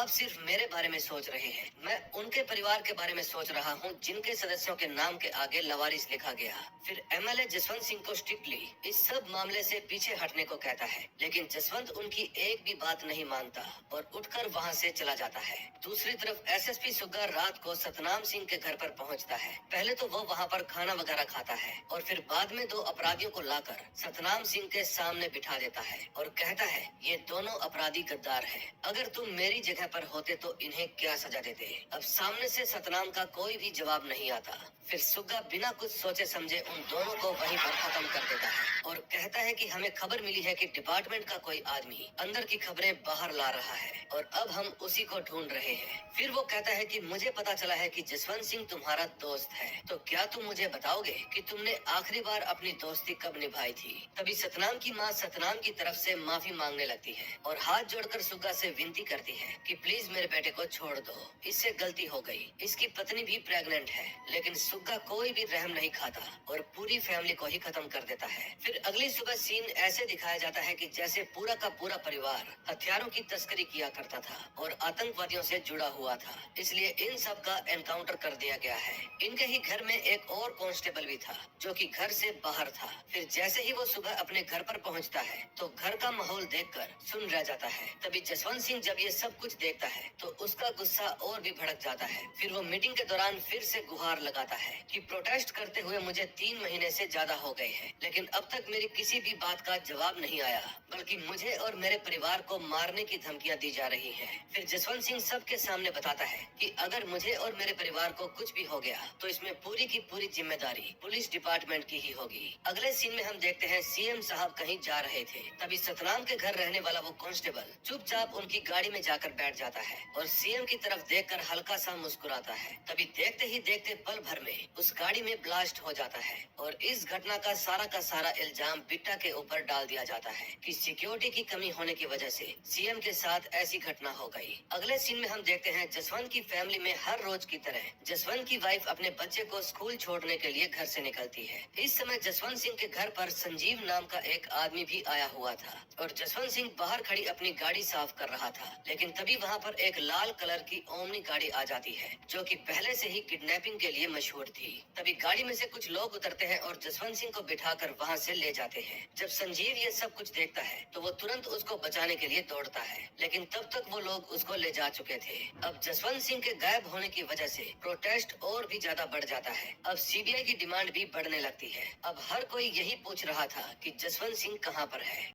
अब सिर्फ मेरे बारे में सोच रहे हैं। मैं उनके परिवार के बारे में सोच रहा हूँ जिनके सदस्यों के नाम के आगे लवारिस लिखा गया। फिर एमएलए जसवंत सिंह को स्ट्रिक्टली इस सब मामले से पीछे हटने को कहता है, लेकिन जसवंत उनकी एक भी बात नहीं मानता और उठकर वहाँ से चला जाता है। दूसरी तरफ एसएसपी सुग्गा रात को सतनाम सिंह के घर पर पहुँचता है। पहले तो वो वहाँ पर खाना वगैरह खाता है और फिर बाद में दो अपराधियों को लाकर सतनाम सिंह के सामने बिठा देता है और कहता है, ये दोनों अपराधी गद्दार है। अगर तुम मेरी जगह पर होते तो इन्हें क्या सजा देते। अब सामने से सतनाम का कोई भी जवाब नहीं आता। फिर सुग्गा बिना कुछ सोचे समझे उन दोनों को वहीं पर खत्म कर देता है और कहता है कि हमें खबर मिली है कि डिपार्टमेंट का कोई आदमी अंदर की खबरें बाहर ला रहा है और अब हम उसी को ढूंढ रहे हैं। फिर वो कहता है कि मुझे पता चला है कि जसवंत सिंह तुम्हारा दोस्त है, तो क्या तुम मुझे बताओगे कि तुमने आखिरी बार अपनी दोस्ती कब निभाई थी। तभी सतनाम की माँ सतनाम की तरफ से माफी मांगने लगती है और हाथ जोड़कर सुग्गा से विनती करती है कि प्लीज मेरे बेटे को छोड़ दो, इससे गलती हो गई। इसकी पत्नी भी प्रेग्नेंट है, लेकिन सुग्गा कोई भी रहम नहीं खाता और पूरी फैमिली को ही खत्म कर देता है। फिर अगली सुबह सीन ऐसे दिखाया जाता है कि जैसे पूरा का पूरा परिवार हथियारों की तस्करी किया करता था और आतंकवादियों से जुड़ा हुआ था, इसलिए इन सब का एनकाउंटर कर दिया गया है। इनके ही घर में एक और कांस्टेबल भी था जो कि घर से बाहर था। फिर जैसे ही वो सुबह अपने घर पर पहुंचता है तो घर का माहौल देखकर सुन रह जाता है। तभी जसवंत सिंह जब ये सब कुछ देखता है तो उसका गुस्सा और भी भड़क जाता है। फिर वो मीटिंग के दौरान फिर से गुहार लगाता है कि प्रोटेस्ट करते हुए मुझे 3 महीने से ज्यादा हो गए हैं, लेकिन अब तक मेरी किसी भी बात का जवाब नहीं आया, बल्कि मुझे और मेरे परिवार को मारने की धमकियां दी जा रही हैं। फिर जसवंत सिंह सबके सामने बताता है कि अगर मुझे और मेरे परिवार को कुछ भी हो गया तो इसमें पूरी की पूरी जिम्मेदारी पुलिस डिपार्टमेंट की ही होगी। अगले सीन में हम देखते हैं सीएम साहब कहीं जा रहे थे। तभी सतनाम के घर रहने वाला वो कांस्टेबल चुपचाप उनकी गाड़ी में जाकर बैठ जाता है और सीएम की तरफ देखकर हल्का सा मुस्कुराता है। तभी देखते ही देखते पल भर में उस गाड़ी में ब्लास्ट हो जाता है और इस घटना का सारा इल्जाम बिट्टा के ऊपर डाल दिया जाता है कि सिक्योरिटी की कमी होने की वजह से सीएम के साथ ऐसी घटना हो गई। अगले सीन में हम देखते हैं जसवंत की फैमिली में हर रोज की तरह जसवंत की वाइफ अपने बच्चे को स्कूल छोड़ने के लिए घर से निकलती है। इस समय जसवंत सिंह के घर पर संजीव नाम का एक आदमी भी आया हुआ था और जसवंत सिंह बाहर खड़ी अपनी गाड़ी साफ कर रहा था, लेकिन तभी वहाँ पर एक लाल कलर की ओमनी गाड़ी आ जाती है जो कि पहले से ही किडनैपिंग के लिए मशहूर थी। तभी गाड़ी में से कुछ लोग उतरते हैं और जसवंत सिंह को बिठाकर वहाँ से ले जाते हैं। जब संजीव ये सब कुछ देखता है तो वो तुरंत उसको बचाने के लिए दौड़ता है, लेकिन तब तक वो लोग उसको ले जा चुके थे। अब जसवंत सिंह के गायब होने की वजह से प्रोटेस्ट और भी ज्यादा बढ़ जाता है। अब सीबीआई की डिमांड भी बढ़ने लगती है। अब हर कोई यही पूछ रहा था कि जसवंत सिंह कहाँ पर है।